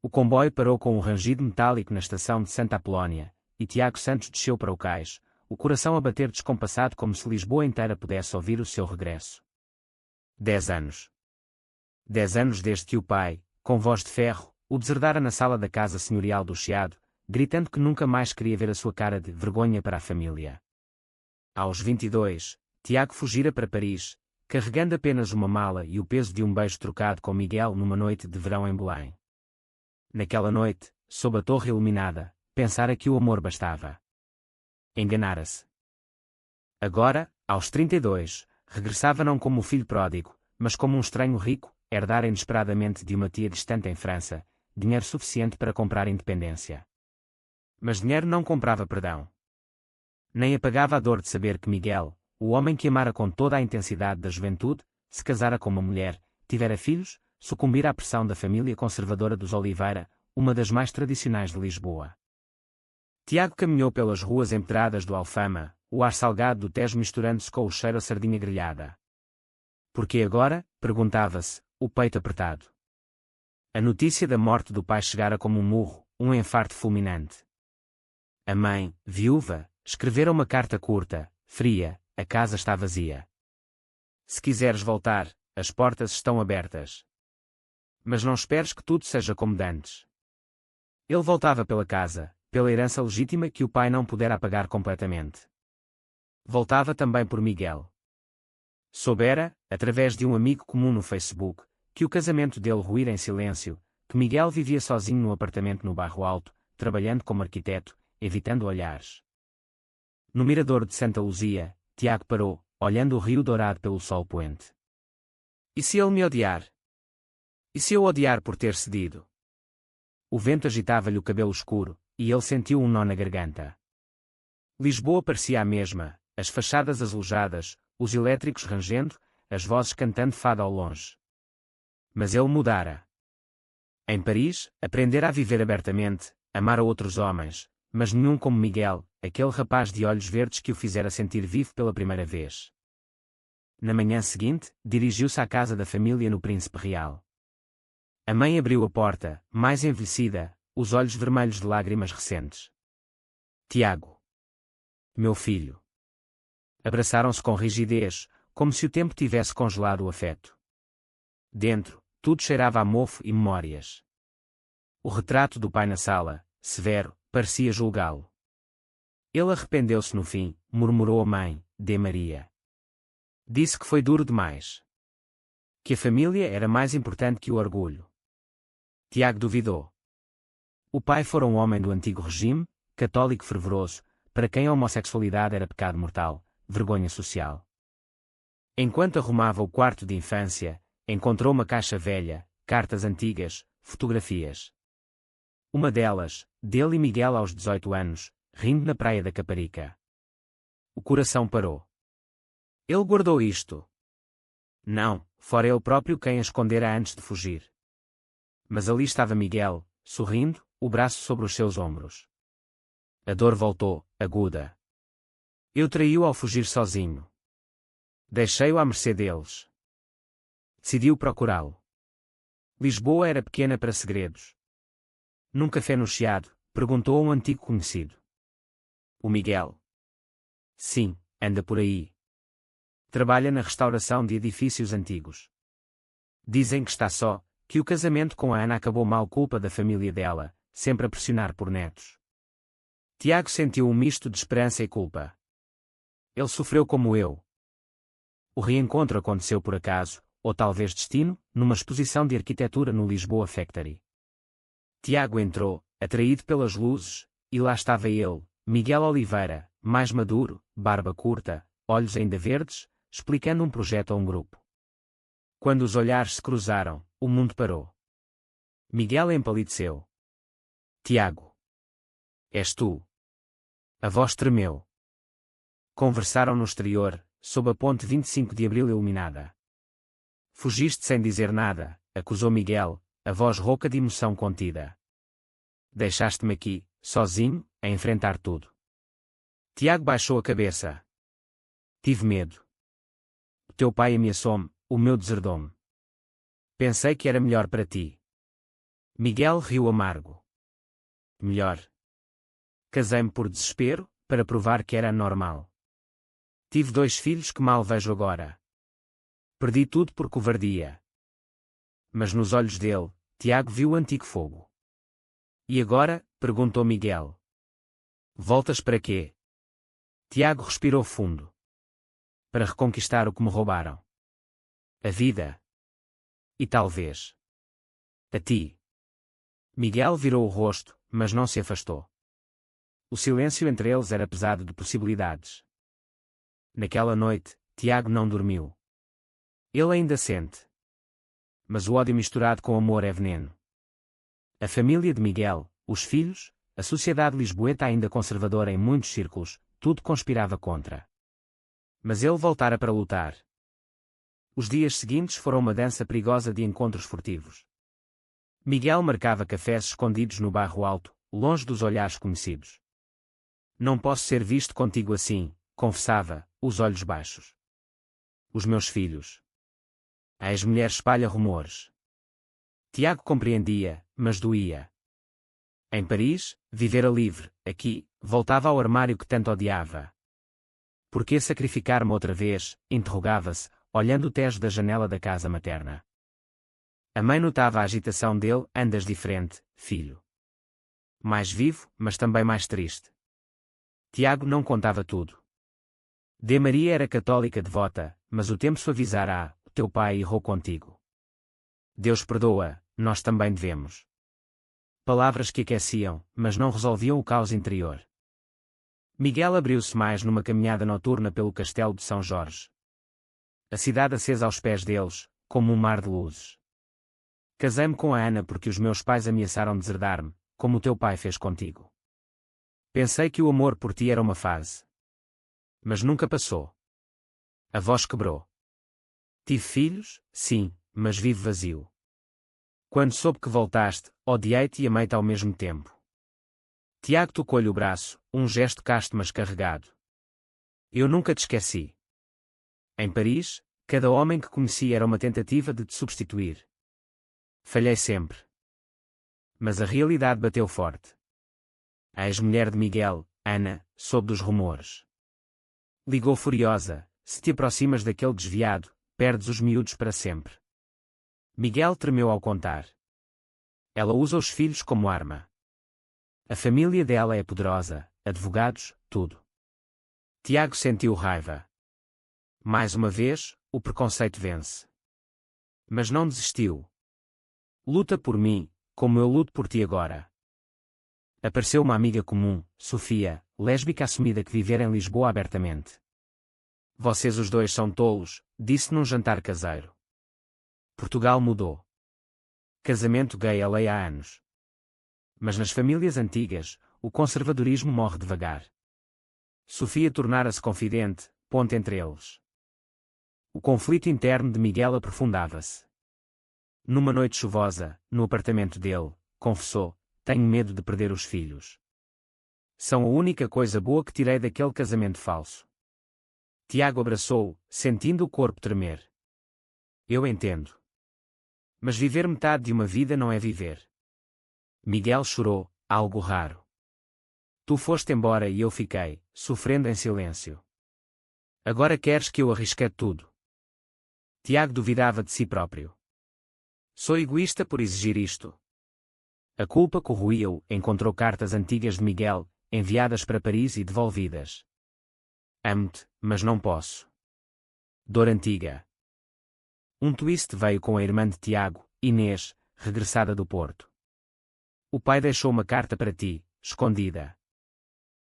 O comboio parou com um rangido metálico na estação de Santa Apolónia, e Tiago Santos desceu para o cais, o coração a bater descompassado como se Lisboa inteira pudesse ouvir o seu regresso. 10 anos. 10 anos desde que o pai, com voz de ferro, o deserdara na sala da casa senhorial do Chiado, gritando que nunca mais queria ver a sua cara de vergonha para a família. Aos 22, Tiago fugira para Paris, carregando apenas uma mala e o peso de um beijo trocado com Miguel numa noite de verão em Belém. Naquela noite, sob a torre iluminada, pensara que o amor bastava. Enganara-se. Agora, aos 32, regressava não como o filho pródigo, mas como um estranho rico, herdar inesperadamente de uma tia distante em França, dinheiro suficiente para comprar independência. Mas dinheiro não comprava perdão. Nem apagava a dor de saber que Miguel, o homem que amara com toda a intensidade da juventude, se casara com uma mulher, tivera filhos, sucumbira à pressão da família conservadora dos Oliveira, uma das mais tradicionais de Lisboa. Tiago caminhou pelas ruas empedradas do Alfama, o ar salgado do Tejo misturando-se com o cheiro a sardinha grelhada. Porque agora? Perguntava-se, o peito apertado. A notícia da morte do pai chegara como um murro, um infarto fulminante. A mãe, viúva, escrevera uma carta curta, fria, a casa está vazia. Se quiseres voltar, as portas estão abertas. Mas não esperes que tudo seja como dantes. Ele voltava pela casa, pela herança legítima que o pai não pudera apagar completamente. Voltava também por Miguel. Soubera, através de um amigo comum no Facebook, que o casamento dele ruíra em silêncio, que Miguel vivia sozinho no apartamento no Bairro Alto, trabalhando como arquiteto, evitando olhares. No mirador de Santa Luzia, Tiago parou, olhando o rio dourado pelo sol poente. E se ele me odiar? E se eu odiar por ter cedido? O vento agitava-lhe o cabelo escuro, e ele sentiu um nó na garganta. Lisboa parecia a mesma, as fachadas azulejadas, os elétricos rangendo, as vozes cantando fado ao longe. Mas ele mudara. Em Paris, aprendera a viver abertamente, amar a outros homens, mas nenhum como Miguel, aquele rapaz de olhos verdes que o fizera sentir vivo pela primeira vez. Na manhã seguinte, dirigiu-se à casa da família no Príncipe Real. A mãe abriu a porta, mais envelhecida, os olhos vermelhos de lágrimas recentes. Tiago. Meu filho. Abraçaram-se com rigidez, como se o tempo tivesse congelado o afeto. Dentro, tudo cheirava a mofo e memórias. O retrato do pai na sala, severo, parecia julgá-lo. Ele arrependeu-se no fim, murmurou a mãe, de Maria. Disse que foi duro demais. Que a família era mais importante que o orgulho. Tiago duvidou. O pai fora um homem do antigo regime, católico fervoroso, para quem a homossexualidade era pecado mortal, vergonha social. Enquanto arrumava o quarto de infância, encontrou uma caixa velha, cartas antigas, fotografias. Uma delas, dele e Miguel aos 18 anos, rindo na praia da Caparica. O coração parou. Ele guardou isto. Não, fora ele próprio quem a escondera antes de fugir. Mas ali estava Miguel, sorrindo, o braço sobre os seus ombros. A dor voltou, aguda. Eu traí-o ao fugir sozinho. Deixei-o à mercê deles. Decidiu procurá-lo. Lisboa era pequena para segredos. Num café no Chiado, perguntou a um antigo conhecido. O Miguel. Sim, anda por aí. Trabalha na restauração de edifícios antigos. Dizem que está só, que o casamento com a Ana acabou mal culpa da família dela, sempre a pressionar por netos. Tiago sentiu um misto de esperança e culpa. Ele sofreu como eu. O reencontro aconteceu por acaso, ou talvez destino, numa exposição de arquitetura no Lisboa Factory. Tiago entrou, atraído pelas luzes, e lá estava ele, Miguel Oliveira, mais maduro, barba curta, olhos ainda verdes, explicando um projeto a um grupo. Quando os olhares se cruzaram, o mundo parou. Miguel empalideceu. Tiago. És tu. A voz tremeu. Conversaram no exterior, sob a ponte 25 de Abril iluminada. Fugiste sem dizer nada, acusou Miguel, a voz rouca de emoção contida. Deixaste-me aqui, sozinho, a enfrentar tudo. Tiago baixou a cabeça. Tive medo. O teu pai ameaçou-me, o meu deserdou-me. Pensei que era melhor para ti. Miguel riu amargo. Melhor. Casei-me por desespero, para provar que era normal. Tive 2 filhos que mal vejo agora. Perdi tudo por covardia. Mas nos olhos dele, Tiago viu o antigo fogo. E agora? Perguntou Miguel. Voltas para quê? Tiago respirou fundo. Para reconquistar o que me roubaram. A vida. E talvez. A ti. Miguel virou o rosto, mas não se afastou. O silêncio entre eles era pesado de possibilidades. Naquela noite, Tiago não dormiu. Ele ainda sente. Mas o ódio misturado com amor é veneno. A família de Miguel, os filhos, a sociedade lisboeta ainda conservadora em muitos círculos, tudo conspirava contra. Mas ele voltara para lutar. Os dias seguintes foram uma dança perigosa de encontros furtivos. Miguel marcava cafés escondidos no bairro alto, longe dos olhares conhecidos. Não posso ser visto contigo assim, confessava, os olhos baixos. Os meus filhos. A ex-mulher espalha rumores. Tiago compreendia, mas doía. Em Paris, vivera livre, aqui, voltava ao armário que tanto odiava. Por que sacrificar-me outra vez? Interrogava-se, olhando o tejo da janela da casa materna. A mãe notava a agitação dele. Andas diferente, filho. Mais vivo, mas também mais triste. Tiago não contava tudo. De Maria era católica devota, mas o tempo suavizará. O teu pai errou contigo. Deus perdoa, nós também devemos. Palavras que aqueciam, mas não resolviam o caos interior. Miguel abriu-se mais numa caminhada noturna pelo castelo de São Jorge. A cidade acesa aos pés deles, como um mar de luzes. Casei-me com a Ana porque os meus pais ameaçaram deserdar-me, como o teu pai fez contigo. Pensei que o amor por ti era uma fase. Mas nunca passou. A voz quebrou. Tive filhos, sim, mas vivo vazio. Quando soube que voltaste, odiei-te e amei-te ao mesmo tempo. Tiago tocou-lhe o braço, um gesto casto mas carregado. Eu nunca te esqueci. Em Paris, cada homem que conheci era uma tentativa de te substituir. Falhei sempre. Mas a realidade bateu forte. A ex-mulher de Miguel, Ana, soube dos rumores. Ligou furiosa. Se te aproximas daquele desviado, perdes os miúdos para sempre. Miguel tremeu ao contar. Ela usa os filhos como arma. A família dela é poderosa, advogados, tudo. Tiago sentiu raiva. Mais uma vez, o preconceito vence. Mas não desistiu. Luta por mim, como eu luto por ti agora. Apareceu uma amiga comum, Sofia, lésbica assumida que vivera em Lisboa abertamente. Vocês os dois são tolos, disse num jantar caseiro. Portugal mudou. Casamento gay é lei há anos. Mas nas famílias antigas, o conservadorismo morre devagar. Sofia tornara-se confidente, ponte entre eles. O conflito interno de Miguel aprofundava-se. Numa noite chuvosa, no apartamento dele, confessou: tenho medo de perder os filhos. São a única coisa boa que tirei daquele casamento falso. Tiago abraçou-o, sentindo o corpo tremer. Eu entendo. Mas viver metade de uma vida não é viver. Miguel chorou, algo raro. Tu foste embora e eu fiquei, sofrendo em silêncio. Agora queres que eu arrisque tudo? Tiago duvidava de si próprio. Sou egoísta por exigir isto. A culpa corroía-o. Encontrou cartas antigas de Miguel, enviadas para Paris e devolvidas. Amo-te, mas não posso. Dor antiga. Um twist veio com a irmã de Tiago, Inês, regressada do Porto. O pai deixou uma carta para ti, escondida.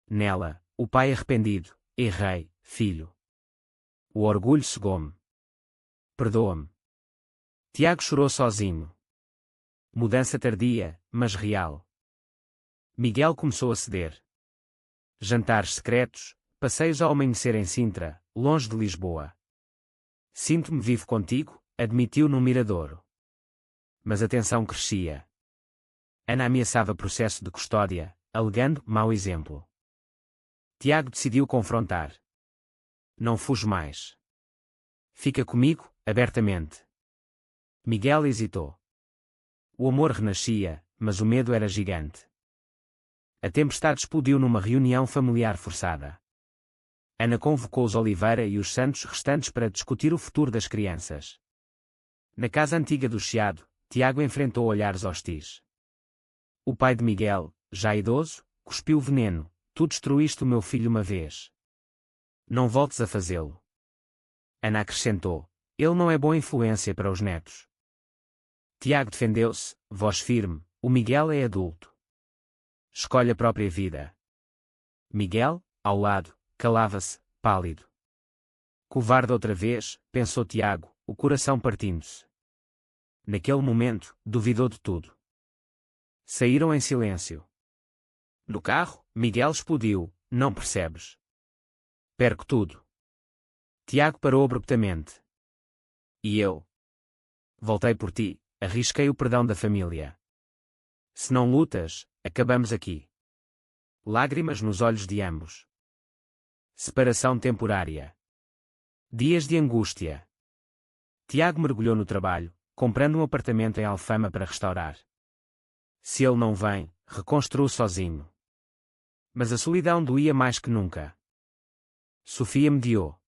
Nela, o pai arrependido: errei, filho. O orgulho cegou-me. Perdoa-me. Tiago chorou sozinho. Mudança tardia, mas real. Miguel começou a ceder. Jantares secretos, passeios ao amanhecer em Sintra, longe de Lisboa. Sinto-me vivo contigo, admitiu num miradouro. Mas a tensão crescia. Ana ameaçava processo de custódia, alegando mau exemplo. Tiago decidiu confrontar. Não fujo mais. Fica comigo, abertamente. Miguel hesitou. O amor renascia, mas o medo era gigante. A tempestade explodiu numa reunião familiar forçada. Ana convocou os Oliveira e os Santos restantes para discutir o futuro das crianças. Na casa antiga do Chiado, Tiago enfrentou olhares hostis. O pai de Miguel, já idoso, cuspiu veneno: tu destruíste o meu filho uma vez. Não voltes a fazê-lo. Ana acrescentou: ele não é boa influência para os netos. Tiago defendeu-se, voz firme: o Miguel é adulto. Escolhe a própria vida. Miguel, ao lado, calava-se, pálido. Covarde outra vez, pensou Tiago, o coração partindo-se. Naquele momento, duvidou de tudo. Saíram em silêncio. No carro, Miguel explodiu: não percebes? Perco tudo. Tiago parou abruptamente. E eu? Voltei por ti, arrisquei o perdão da família. Se não lutas, acabamos aqui. Lágrimas nos olhos de ambos. Separação temporária. Dias de angústia. Tiago mergulhou no trabalho, comprando um apartamento em Alfama para restaurar. Se ele não vem, reconstruo sozinho. Mas a solidão doía mais que nunca. Sofia mediou.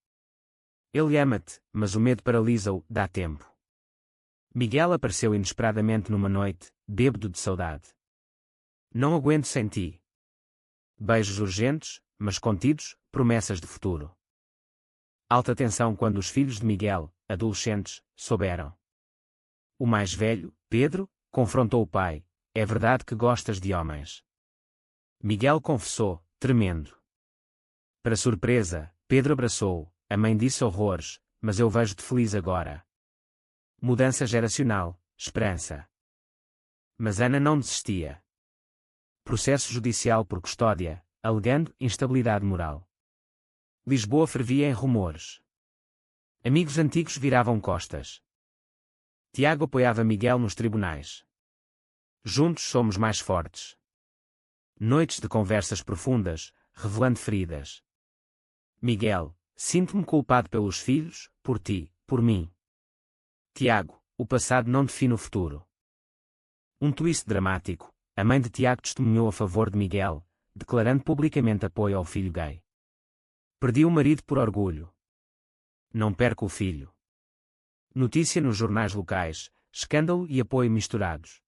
Ele ama-te, mas o medo paralisa-o, dá tempo. Miguel apareceu inesperadamente numa noite, bêbado de saudade. Não aguento sem ti. Beijos urgentes, mas contidos, promessas de futuro. Alta tensão quando os filhos de Miguel, adolescentes, souberam. O mais velho, Pedro, confrontou o pai: é verdade que gostas de homens? Miguel confessou, tremendo. Para surpresa, Pedro abraçou-o. A mãe disse horrores: mas eu vejo-te feliz agora. Mudança geracional, esperança. Mas Ana não desistia. Processo judicial por custódia, alegando instabilidade moral. Lisboa fervia em rumores. Amigos antigos viravam costas. Tiago apoiava Miguel nos tribunais. Juntos somos mais fortes. Noites de conversas profundas, revelando feridas. Miguel: sinto-me culpado pelos filhos, por ti, por mim. Tiago: o passado não define o futuro. Um twist dramático: a mãe de Tiago testemunhou a favor de Miguel, declarando publicamente apoio ao filho gay. Perdi o marido por orgulho. Não perco o filho. Notícia nos jornais locais: escândalo e apoio misturados.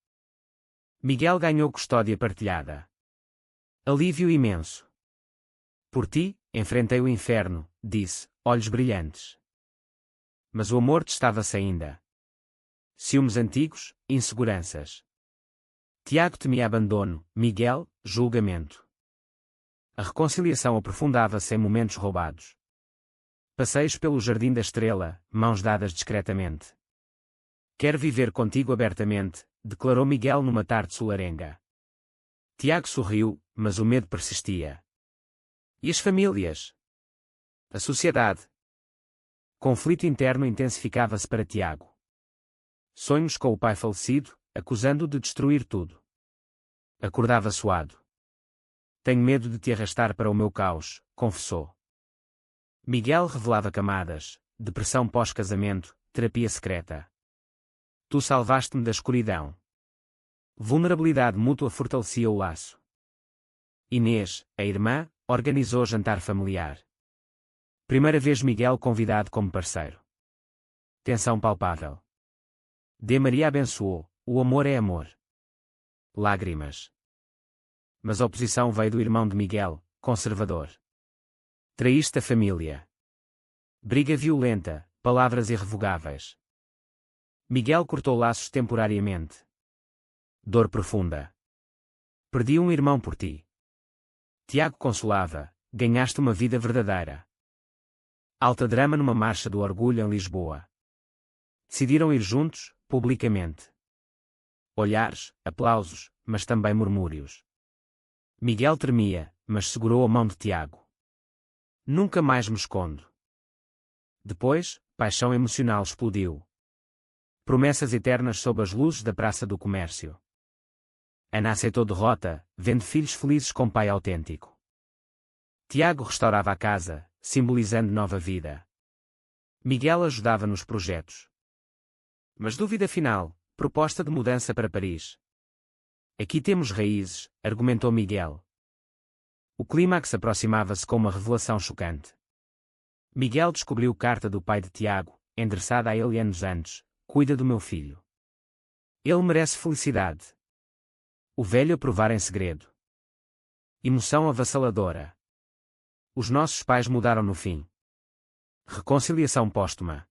Miguel ganhou custódia partilhada. Alívio imenso. Por ti, enfrentei o inferno, disse, olhos brilhantes. Mas o amor testava-se ainda. Ciúmes antigos, inseguranças. Tiago temia abandono, Miguel, julgamento. A reconciliação aprofundava-se em momentos roubados. Passeios pelo Jardim da Estrela, mãos dadas discretamente. Quero viver contigo abertamente, declarou Miguel numa tarde solarenga. Tiago sorriu, mas o medo persistia. E as famílias? A sociedade? Conflito interno intensificava-se para Tiago. Sonhos com o pai falecido, acusando-o de destruir tudo. Acordava suado. Tenho medo de te arrastar para o meu caos, confessou. Miguel revelava camadas: depressão pós-casamento, terapia secreta. Tu salvaste-me da escuridão. Vulnerabilidade mútua fortalecia o laço. Inês, a irmã, organizou jantar familiar. Primeira vez Miguel convidado como parceiro. Tensão palpável. D. Maria abençoou: o amor é amor. Lágrimas. Mas a oposição veio do irmão de Miguel, conservador. Traíste a família. Briga violenta, palavras irrevogáveis. Miguel cortou laços temporariamente. Dor profunda. Perdi um irmão por ti. Tiago consolava: ganhaste uma vida verdadeira. Alta drama numa marcha do orgulho em Lisboa. Decidiram ir juntos, publicamente. Olhares, aplausos, mas também murmúrios. Miguel tremia, mas segurou a mão de Tiago. Nunca mais me escondo. Depois, paixão emocional explodiu. Promessas eternas sob as luzes da Praça do Comércio. Ana aceitou derrota, vendo filhos felizes com pai autêntico. Tiago restaurava a casa, simbolizando nova vida. Miguel ajudava nos projetos. Mas dúvida final: Proposta de mudança para Paris. Aqui temos raízes, argumentou Miguel. O clímax aproximava-se com uma revelação chocante. Miguel descobriu carta do pai de Tiago, endereçada a ele anos antes: cuida do meu filho. Ele merece felicidade. O velho aprovar em segredo. Emoção avassaladora. Os nossos pais mudaram no fim. Reconciliação póstuma.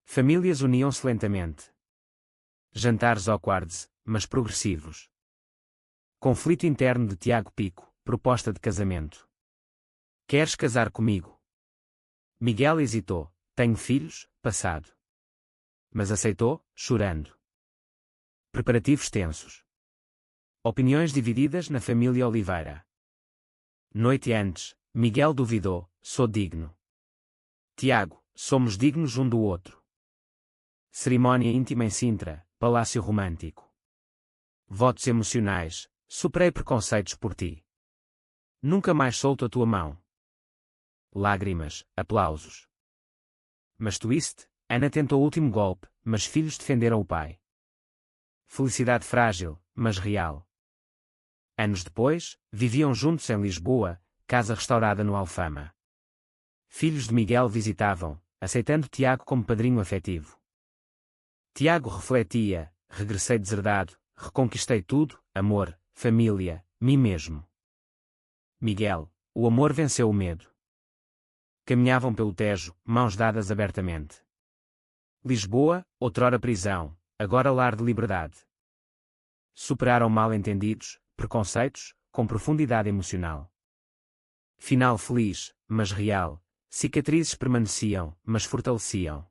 Famílias uniam-se lentamente. Jantares awkwards, mas progressivos. Conflito interno de Tiago Pico, proposta de casamento. Queres casar comigo? Miguel hesitou. Tenho filhos, passado. Mas aceitou, chorando. Preparativos tensos. Opiniões divididas na família Oliveira. Noite antes, Miguel duvidou: sou digno. Tiago, somos dignos um do outro. Cerimónia íntima em Sintra, palácio romântico. Votos emocionais: superei preconceitos por ti. Nunca mais solto a tua mão. Lágrimas, aplausos. Mas twist: Ana tentou o último golpe, mas filhos defenderam o pai. Felicidade frágil, mas real. Anos depois, viviam juntos em Lisboa, casa restaurada no Alfama. Filhos de Miguel visitavam, aceitando Tiago como padrinho afetivo. Tiago refletia: regressei deserdado, reconquistei tudo, amor, família, mim mesmo. Miguel: o amor venceu o medo. Caminhavam pelo Tejo, mãos dadas abertamente. Lisboa, outrora prisão, agora lar de liberdade. Superaram mal-entendidos, preconceitos, com profundidade emocional. Final feliz, mas real. Cicatrizes permaneciam, mas fortaleciam.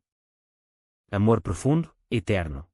Amor profundo, eterno.